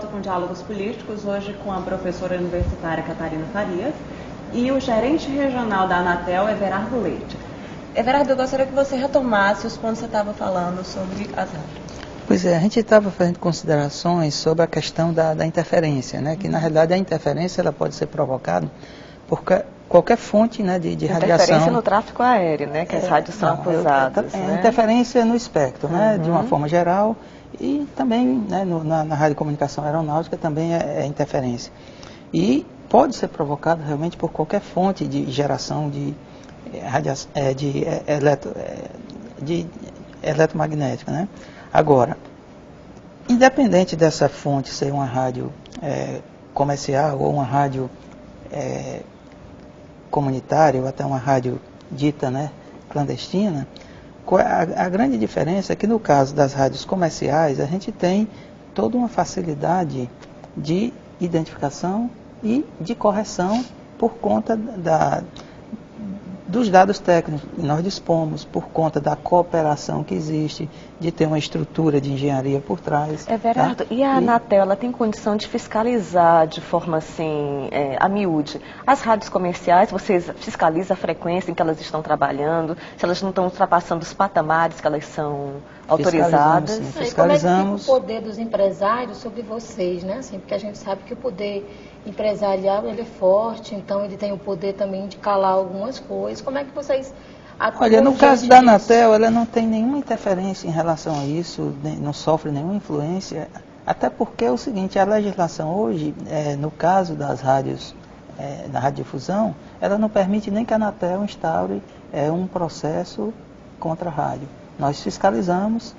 volta com Diálogos Políticos, hoje com a professora universitária Catarina Farias e o gerente regional da Anatel, Everardo Leite. Everardo, eu gostaria que você retomasse os pontos que você estava falando sobre as rádios. Pois é, a gente estava fazendo considerações sobre a questão da interferência, né? Que na realidade a interferência ela pode ser provocada por qualquer fonte, né, de radiação. Interferência no tráfego aéreo, né, que as rádios são acusadas. Né? Interferência no espectro, né, de uma forma geral, e também, né, na radiocomunicação aeronáutica também é interferência. E pode ser provocado realmente por qualquer fonte de geração de eletromagnética, né? Agora, independente dessa fonte ser uma rádio comercial ou uma rádio comunitária ou até uma rádio dita, né, clandestina, a grande diferença é que no caso das rádios comerciais a gente tem toda uma facilidade de identificação e de correção por conta dos dados técnicos que nós dispomos, por conta da cooperação que existe, de ter uma estrutura de engenharia por trás. Everardo, tá? E a Anatel, ela tem condição de fiscalizar de forma assim, a miúde, as rádios comerciais? Vocês fiscalizam a frequência em que elas estão trabalhando, se elas não estão ultrapassando os patamares que elas são autorizadas? Sim, fiscalizamos. E como é que fica o poder dos empresários sobre vocês, né? Assim, porque a gente sabe que o poder empresarial ele é forte, então ele tem o poder também de calar algumas coisas. Como é que vocês atuam? Olha, no caso da Anatel, ela não tem nenhuma interferência em relação a isso, não sofre nenhuma influência, até porque é o seguinte, a legislação hoje, no caso das rádios, da radiodifusão, ela não permite nem que a Anatel instaure um processo contra a rádio. Nós fiscalizamos,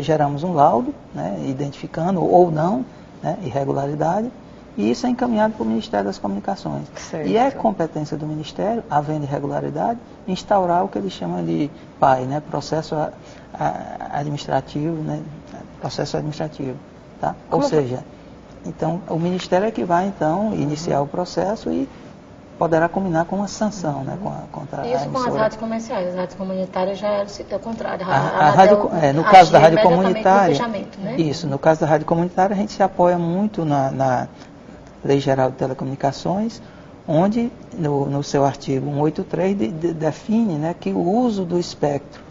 geramos um laudo, né, identificando ou não, né, irregularidade, e isso é encaminhado para o Ministério das Comunicações. Certo. E é competência do Ministério, havendo irregularidade, instaurar o que eles chamam de PAI, né, processo administrativo, né, processo administrativo. Tá? Ou seja, então, o Ministério é que vai, então, iniciar o processo e poderá combinar com uma sanção, né, contra a emissora. Isso com as rádios comerciais, as rádios comunitárias já é o contrário. No caso da rádio comunitária, né? Isso, no caso da rádio comunitária, a gente se apoia muito na Lei Geral de Telecomunicações, onde no seu artigo 183 define, né, que o uso do espectro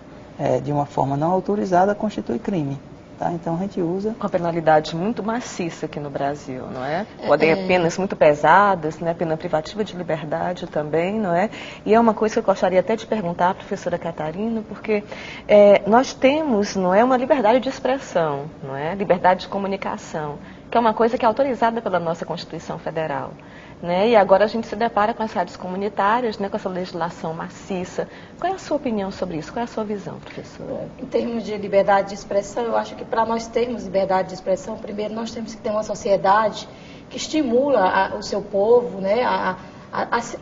de uma forma não autorizada constitui crime. Tá? Então a gente usa... Com a penalidade muito maciça aqui no Brasil, não é? Podem penas muito pesadas, né? Pena privativa de liberdade também, não é? E é uma coisa que eu gostaria até de perguntar à professora Catarina, porque nós temos, não é, uma liberdade de expressão, não é? Liberdade de comunicação, que é uma coisa que é autorizada pela nossa Constituição Federal. Né? E agora a gente se depara com as rádios comunitárias, né, com essa legislação maciça. Qual é a sua opinião sobre isso? Qual é a sua visão, professora? Em termos de liberdade de expressão, eu acho que para nós termos liberdade de expressão, primeiro nós temos que ter uma sociedade que estimula o seu povo, né, a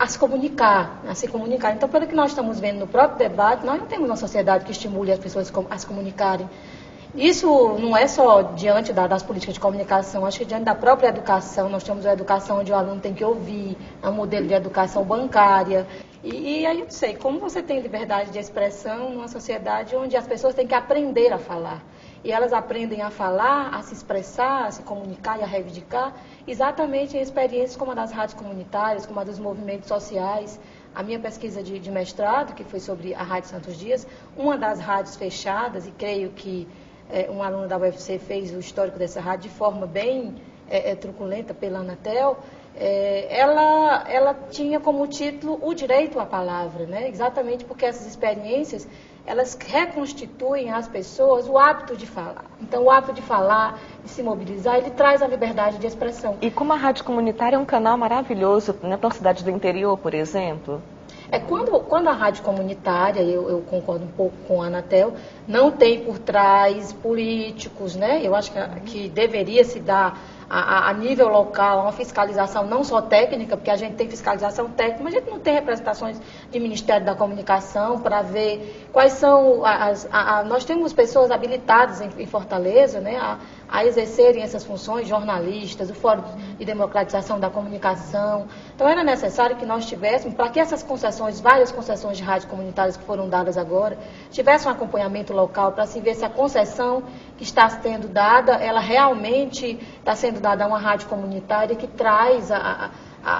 se comunicar, a se comunicar. Então, pelo que nós estamos vendo no próprio debate, nós não temos uma sociedade que estimule as pessoas a se comunicarem. Isso não é só diante das políticas de comunicação, acho que diante da própria educação. Nós temos uma educação onde o aluno tem que ouvir, é um modelo de educação bancária. E aí eu não sei, como você tem liberdade de expressão numa sociedade onde as pessoas têm que aprender a falar. E elas aprendem a falar, a se expressar, a se comunicar e a reivindicar, exatamente em experiências como a das rádios comunitárias, como a dos movimentos sociais. A minha pesquisa de mestrado, que foi sobre a Rádio Santos Dias, uma das rádios fechadas, e creio que um aluno da UFC fez o histórico dessa rádio de forma bem truculenta pela Anatel, ela tinha como título o direito à palavra, né? Exatamente porque essas experiências, elas reconstituem às pessoas o hábito de falar. Então, o hábito de falar, de se mobilizar, ele traz a liberdade de expressão. E como a rádio comunitária é um canal maravilhoso, né, para uma cidade do interior, por exemplo... Quando a rádio comunitária, eu concordo um pouco com a Anatel, não tem por trás políticos, né? Eu acho que deveria se dar a nível local uma fiscalização não só técnica, porque a gente tem fiscalização técnica, mas a gente não tem representações de Ministério da Comunicação para ver quais são nós temos pessoas habilitadas em Fortaleza, né, a exercerem essas funções, jornalistas, o Fórum de Democratização da Comunicação. Então era necessário que nós tivéssemos, para que essas concessões, várias concessões de rádio comunitárias que foram dadas agora, tivesse um acompanhamento local para se ver se a concessão que está sendo dada, ela realmente está sendo dada a uma rádio comunitária que traz a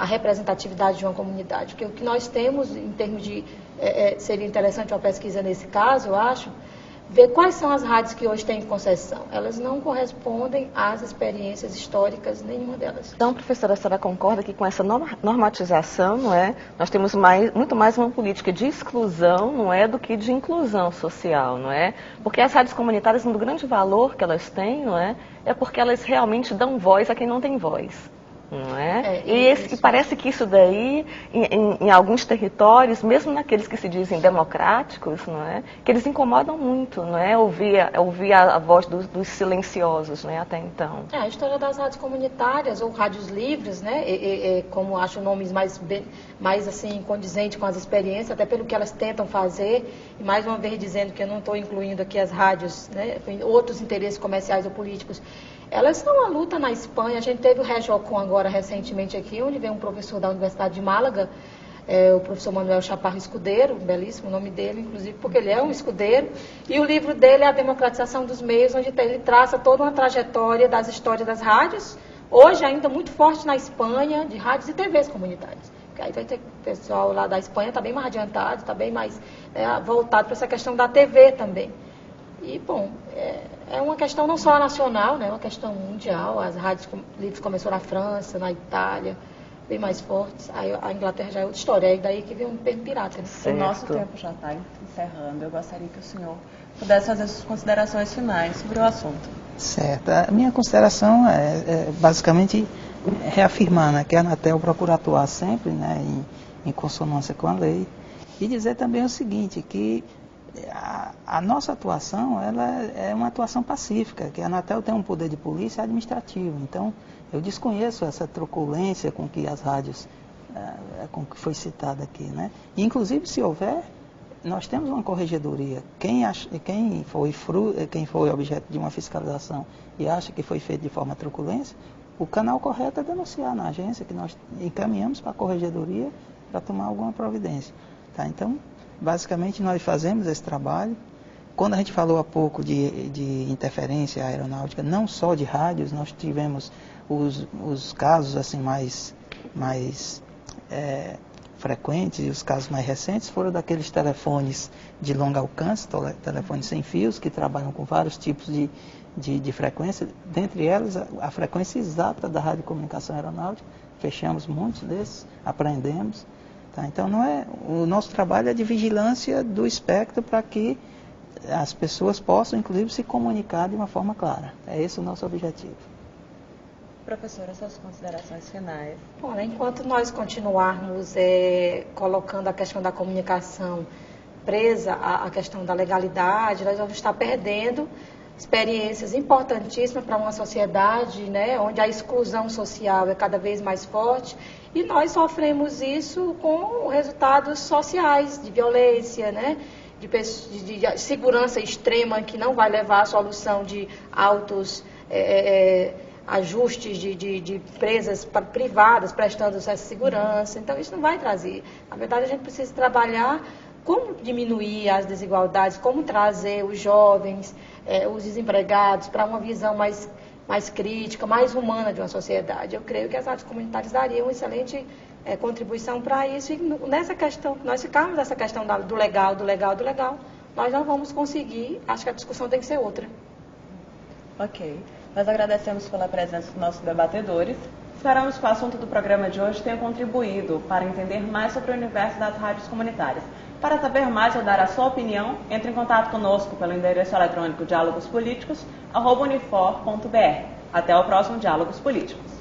representatividade de uma comunidade. Porque o que nós temos, em termos de... seria interessante uma pesquisa nesse caso, eu acho, ver quais são as rádios que hoje têm concessão. Elas não correspondem às experiências históricas, nenhuma delas. Então, professora, a senhora concorda que com essa normatização, não é, nós temos muito mais uma política de exclusão, não é, do que de inclusão social, não é? Porque as rádios comunitárias, um do grande valor que elas têm, não é porque elas realmente dão voz a quem não tem voz. Não é? E parece que isso daí, em alguns territórios, mesmo naqueles que se dizem democráticos, não é? Que eles incomodam muito, não é? Ouvir a voz dos silenciosos, né? Até então. A história das rádios comunitárias ou rádios livres, né? Como acho nomes mais assim condizentes com as experiências, até pelo que elas tentam fazer. E mais uma vez dizendo que eu não estou incluindo aqui as rádios, né? Outros interesses comerciais ou políticos. Elas são uma luta na Espanha. A gente teve o Rejocon agora recentemente aqui, onde veio um professor da Universidade de Málaga, o professor Manuel Chaparro Escudeiro, belíssimo o nome dele, inclusive, porque ele é um escudeiro. E o livro dele é A Democratização dos Meios, onde ele traça toda uma trajetória das histórias das rádios, hoje ainda muito forte na Espanha, de rádios e TVs comunitárias. Porque aí vai ter pessoal lá da Espanha, está bem mais adiantado, está bem mais voltado para essa questão da TV também. E, bom, é uma questão não só nacional, né? É uma questão mundial. As rádios livres começou na França, na Itália, bem mais fortes. Aí a Inglaterra já é outra história. É daí que vem um termo pirata. Né? O nosso tempo já está encerrando. Eu gostaria que o senhor pudesse fazer suas considerações finais sobre o assunto. Certo. A minha consideração é basicamente reafirmar, né, que a Anatel procura atuar sempre, né, em consonância com a lei. E dizer também o seguinte, que a nossa atuação, ela é uma atuação pacífica, que a Anatel tem um poder de polícia administrativo. Então, eu desconheço essa truculência com que as rádios, com que foi citada aqui, né? E, inclusive, se houver, nós temos uma corregedoria. Quem foi objeto de uma fiscalização e acha que foi feito de forma truculência, o canal correto é denunciar na agência, que nós encaminhamos para a corregedoria para tomar alguma providência. Tá? Então, basicamente, nós fazemos esse trabalho. Quando a gente falou há pouco de interferência aeronáutica, não só de rádios, nós tivemos os casos assim, mais frequentes, e os casos mais recentes foram daqueles telefones de longo alcance, telefones sem fios, que trabalham com vários tipos de frequência, dentre elas a frequência exata da radiocomunicação aeronáutica. Fechamos muitos desses, apreendemos. Tá? Então, o nosso trabalho é de vigilância do espectro para que as pessoas possam, inclusive, se comunicar de uma forma clara. É esse o nosso objetivo. Professora, suas considerações finais. Bom, enquanto nós continuarmos colocando a questão da comunicação presa à questão da legalidade, nós vamos estar perdendo experiências importantíssimas para uma sociedade, né, onde a exclusão social é cada vez mais forte, e nós sofremos isso com resultados sociais, de violência, né, de segurança extrema, que não vai levar à solução de altos ajustes de empresas privadas prestando essa segurança. Então, isso não vai trazer. Na verdade, a gente precisa trabalhar como diminuir as desigualdades, como trazer os jovens, os desempregados, para uma visão mais crítica, mais humana de uma sociedade. Eu creio que as rádios comunitárias dariam uma excelente contribuição para isso. E nessa questão, nós ficarmos nessa questão do legal, nós não vamos conseguir. Acho que a discussão tem que ser outra. Ok. Nós agradecemos pela presença dos nossos debatedores. Esperamos que o assunto do programa de hoje tenha contribuído para entender mais sobre o universo das rádios comunitárias. Para saber mais ou dar a sua opinião, entre em contato conosco pelo endereço eletrônico dialogospoliticos@unifor.br. Até o próximo Diálogos Políticos.